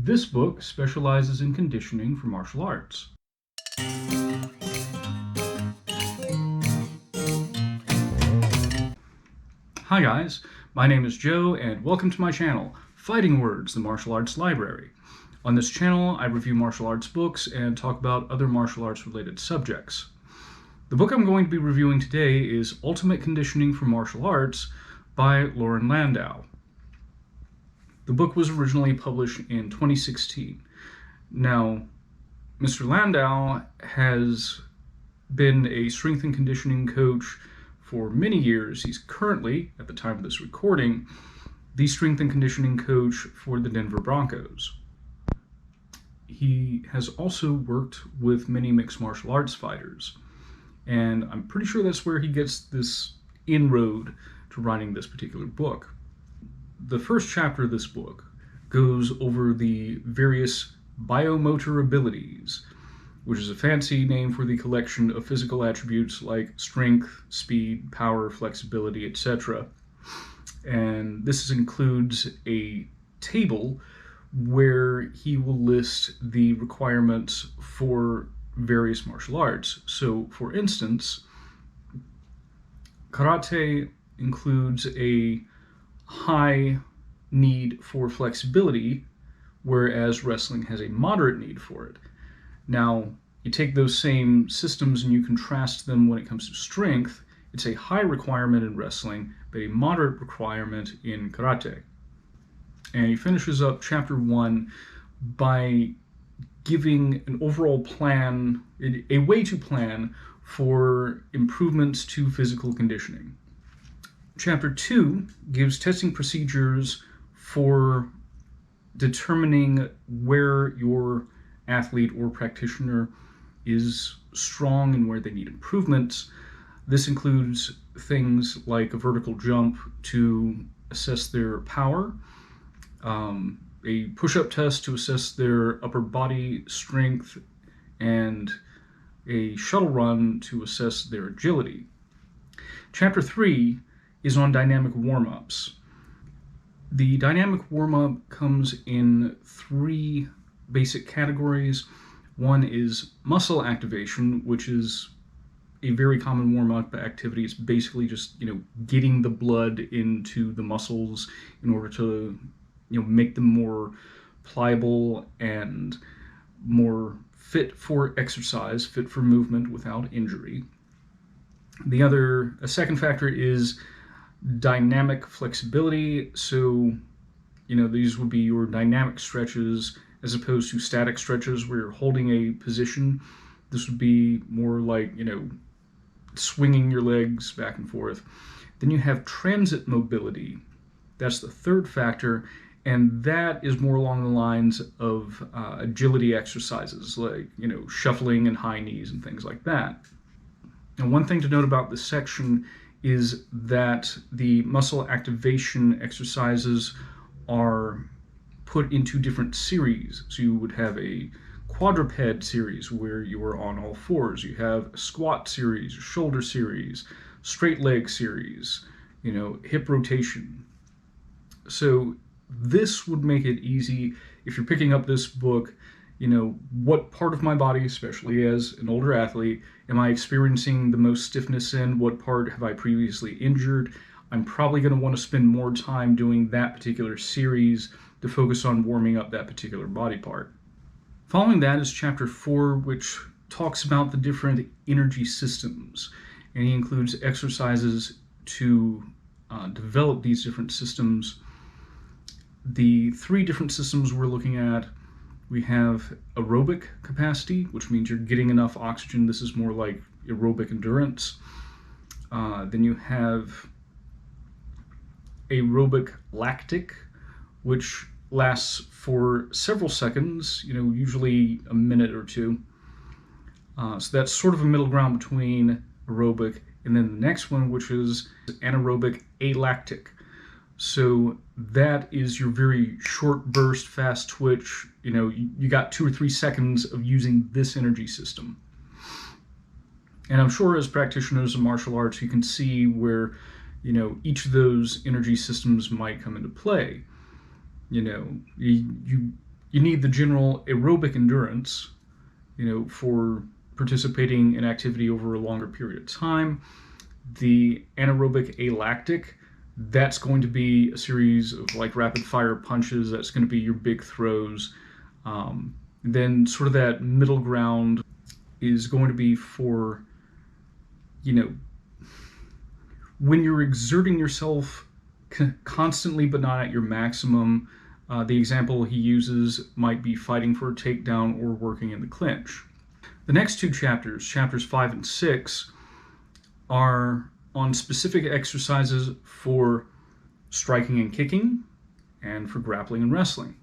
This book specializes in conditioning for martial arts. Hi guys, my name is Joe and welcome to my channel, Fighting Words, the Martial Arts Library. On this channel, I review martial arts books and talk about other martial arts related subjects. The book I'm going to be reviewing today is Ultimate Conditioning for Martial Arts by Landau. The book was originally published in 2016. Now, Mr. Landau has been a strength and conditioning coach for many years. He's currently, at the time of this recording, the strength and conditioning coach for the Denver Broncos. He has also worked with many mixed martial arts fighters, and I'm pretty sure that's where he gets this inroad to writing this particular book. The first chapter of this book goes over the various biomotor abilities, which is a fancy name for the collection of physical attributes like strength, speed, power, flexibility, etc. And this includes a table where he will list the requirements for various martial arts. So, for instance, karate includes a high need for flexibility, whereas wrestling has a moderate need for it. Now, you take those same systems and you contrast them when it comes to strength. It's a high requirement in wrestling, but a moderate requirement in karate. And he finishes up chapter 1 by giving an overall plan, a way to plan for improvements to physical conditioning. Chapter 2 gives testing procedures for determining where your athlete or practitioner is strong and where they need improvements. This includes things like a vertical jump to assess their power, a push-up test to assess their upper body strength, and a shuttle run to assess their agility. Chapter 3 is on dynamic warm-ups. The dynamic warm-up comes in 3 basic categories. One is muscle activation, which is a very common warm-up activity. It's basically just, getting the blood into the muscles in order to, make them more pliable and more fit for exercise, fit for movement without injury. A second factor is dynamic flexibility. So, these would be your dynamic stretches as opposed to static stretches where you're holding a position. This would be more like, swinging your legs back and forth. Then you have transit mobility. That's the third factor, and that is more along the lines of agility exercises like, shuffling and high knees and things like that. Now, one thing to note about this section is that the muscle activation exercises are put into different series. So you would have a quadruped series where you are on all fours. You have a squat series, shoulder series, straight leg series, hip rotation. So this would make it easy if you're picking up this book, what part of my body, especially as an older athlete, am I experiencing the most stiffness in? What part have I previously injured? I'm probably going to want to spend more time doing that particular series to focus on warming up that particular body part. Following that is chapter 4, which talks about the different energy systems, and he includes exercises to develop these different systems. The 3 different systems we're looking at, we have aerobic capacity, which means you're getting enough oxygen. This is more like aerobic endurance. Then you have aerobic lactic, which lasts for several seconds, usually a minute or 2. So that's sort of a middle ground between aerobic and then the next one, which is anaerobic alactic. So that is your very short burst, fast twitch. You got 2 or 3 seconds of using this energy system. And I'm sure as practitioners of martial arts, you can see where, each of those energy systems might come into play. You You need the general aerobic endurance, for participating in activity over a longer period of time. The anaerobic alactic, that's going to be a series of like rapid fire punches. That's going to be your big throws. Then sort of that middle ground is going to be for, when you're exerting yourself constantly but not at your maximum. The example he uses might be fighting for a takedown or working in the clinch. The next two chapters, chapters 5 and 6, are on specific exercises for striking and kicking and for grappling and wrestling.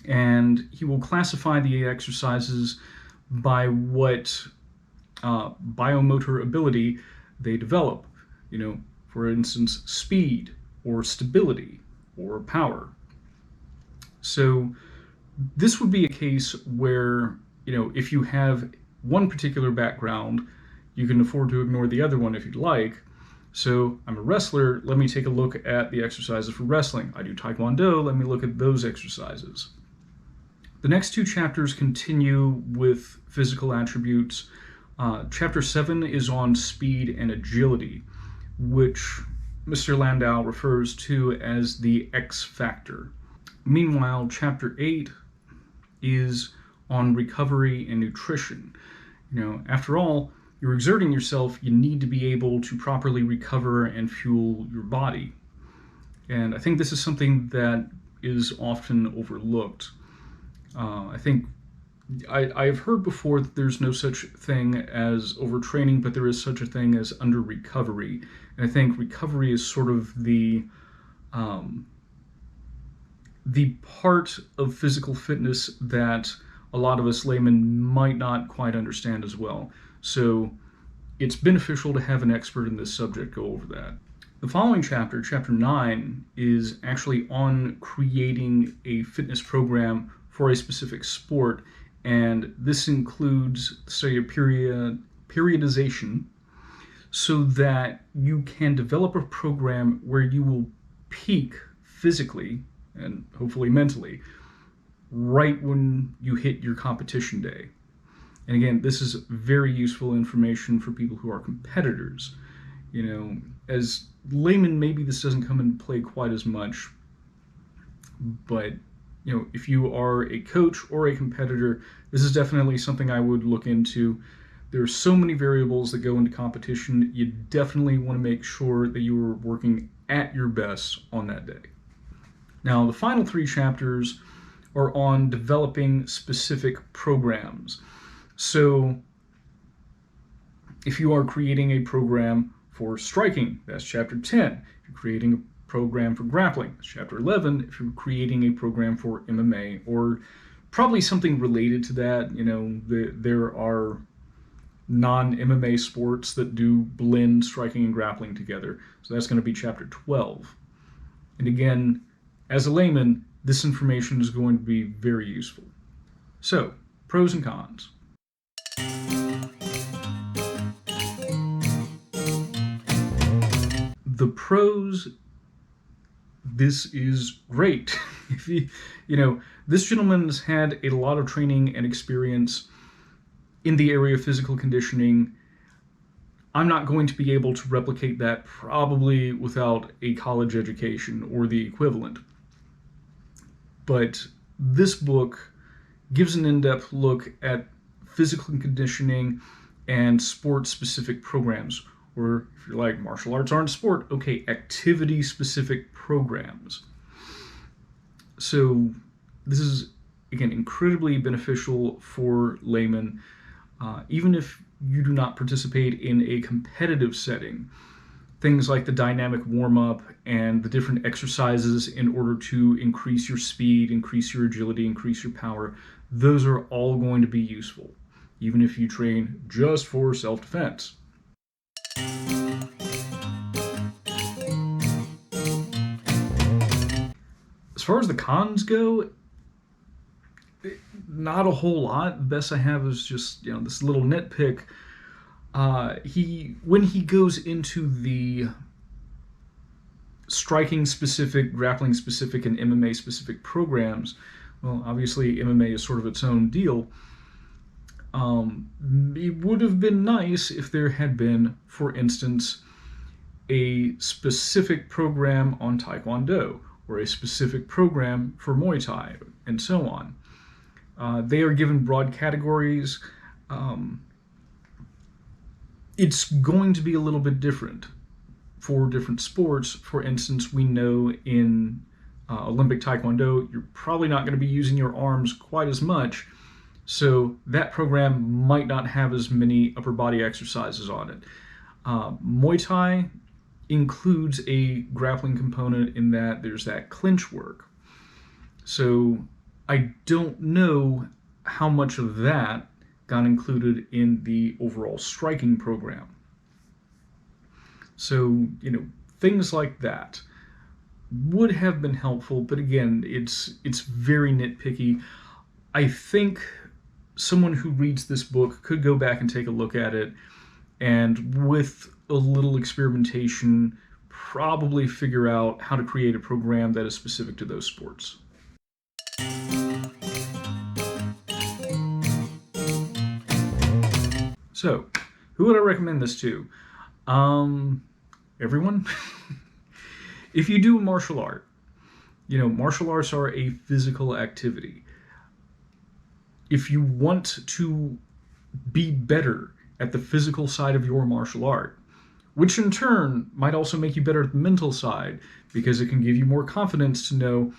And he will classify the exercises by what biomotor ability they develop. For instance, speed or stability or power. So this would be a case where, if you have one particular background, you can afford to ignore the other one if you'd like. So I'm a wrestler, let me take a look at the exercises for wrestling. I do Taekwondo, let me look at those exercises. The next two chapters continue with physical attributes. Chapter 7 is on speed and agility, which Mr. Landau refers to as the X factor. Meanwhile, Chapter 8 is on recovery and nutrition. After all, you're exerting yourself, you need to be able to properly recover and fuel your body. And I think this is something that is often overlooked. I think I've heard before that there's no such thing as overtraining, but there is such a thing as under recovery. And I think recovery is sort of the part of physical fitness that a lot of us laymen might not quite understand as well. So it's beneficial to have an expert in this subject go over that. The following chapter, chapter 9, is actually on creating a fitness program for a specific sport, and this includes the study of periodization, so that you can develop a program where you will peak physically and hopefully mentally right when you hit your competition day. And again, this is very useful information for people who are competitors. As laymen, maybe this doesn't come into play quite as much, but if you are a coach or a competitor, this is definitely something I would look into. There are so many variables that go into competition. You definitely want to make sure that you are working at your best on that day. Now, the final 3 chapters are on developing specific programs. So if you are creating a program for striking, that's chapter 10. If you're creating a program for grappling, that's chapter 11. If you're creating a program for MMA, or probably something related to that, there are non-MMA sports that do blend striking and grappling together. So that's going to be chapter 12. And again, as a layman, this information is going to be very useful. So, pros and cons. The pros, this is great. This gentleman's had a lot of training and experience in the area of physical conditioning. I'm not going to be able to replicate that probably without a college education or the equivalent. But this book gives an in-depth look at physical conditioning and sport-specific programs. Or if you're like, martial arts aren't sport, okay, activity-specific programs. So this is, again, incredibly beneficial for laymen. Even if you do not participate in a competitive setting, things like the dynamic warm-up and the different exercises in order to increase your speed, increase your agility, increase your power, those are all going to be useful, even if you train just for self-defense. As far as the cons go, not a whole lot. The best I have is just, this little nitpick. When he goes into the striking specific, grappling specific, and MMA specific programs, well, obviously MMA is sort of its own deal. It would have been nice if there had been, for instance, a specific program on Taekwondo or a specific program for Muay Thai and so on. They are given broad categories. It's going to be a little bit different for different sports. For instance, we know in Olympic Taekwondo, you're probably not going to be using your arms quite as much, so that program might not have as many upper body exercises on it. Muay Thai includes a grappling component in that there's that clinch work. So I don't know how much of that got included in the overall striking program. So, things like that would have been helpful, but again, it's very nitpicky. I think someone who reads this book could go back and take a look at it, and with a little experimentation, probably figure out how to create a program that is specific to those sports. So, who would I recommend this to? Everyone. If you do a martial art, martial arts are a physical activity. If you want to be better at the physical side of your martial art, which in turn might also make you better at the mental side, because it can give you more confidence to know,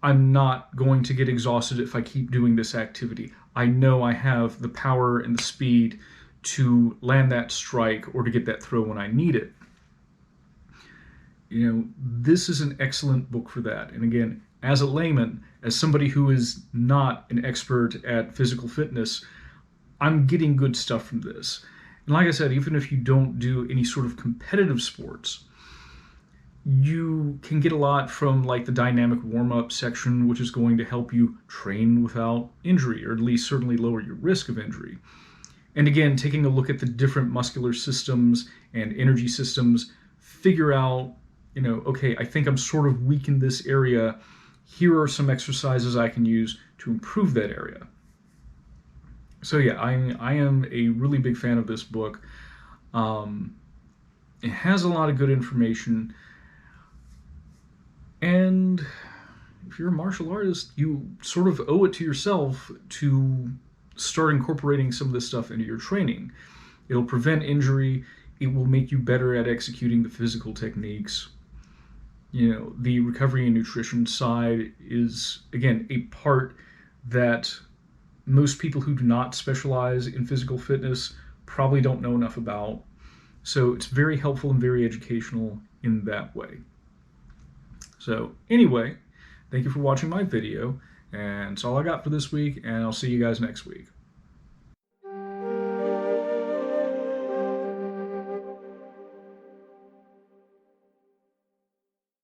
I'm not going to get exhausted if I keep doing this activity. I know I have the power and the speed to land that strike or to get that throw when I need it. This is an excellent book for that. And again, as a layman, as somebody who is not an expert at physical fitness, I'm getting good stuff from this. And like I said, even if you don't do any sort of competitive sports, you can get a lot from like the dynamic warm-up section, which is going to help you train without injury, or at least certainly lower your risk of injury. And again, taking a look at the different muscular systems and energy systems, figure out, okay, I think I'm sort of weak in this area. Here are some exercises I can use to improve that area. So yeah, I am a really big fan of this book. It has a lot of good information. And if you're a martial artist, you sort of owe it to yourself to start incorporating some of this stuff into your training. It'll prevent injury. It will make you better at executing the physical techniques. The recovery and nutrition side is, again, a part that most people who do not specialize in physical fitness probably don't know enough about. So it's very helpful and very educational in that way. So anyway, thank you for watching my video, and that's all I got for this week, and I'll see you guys next week.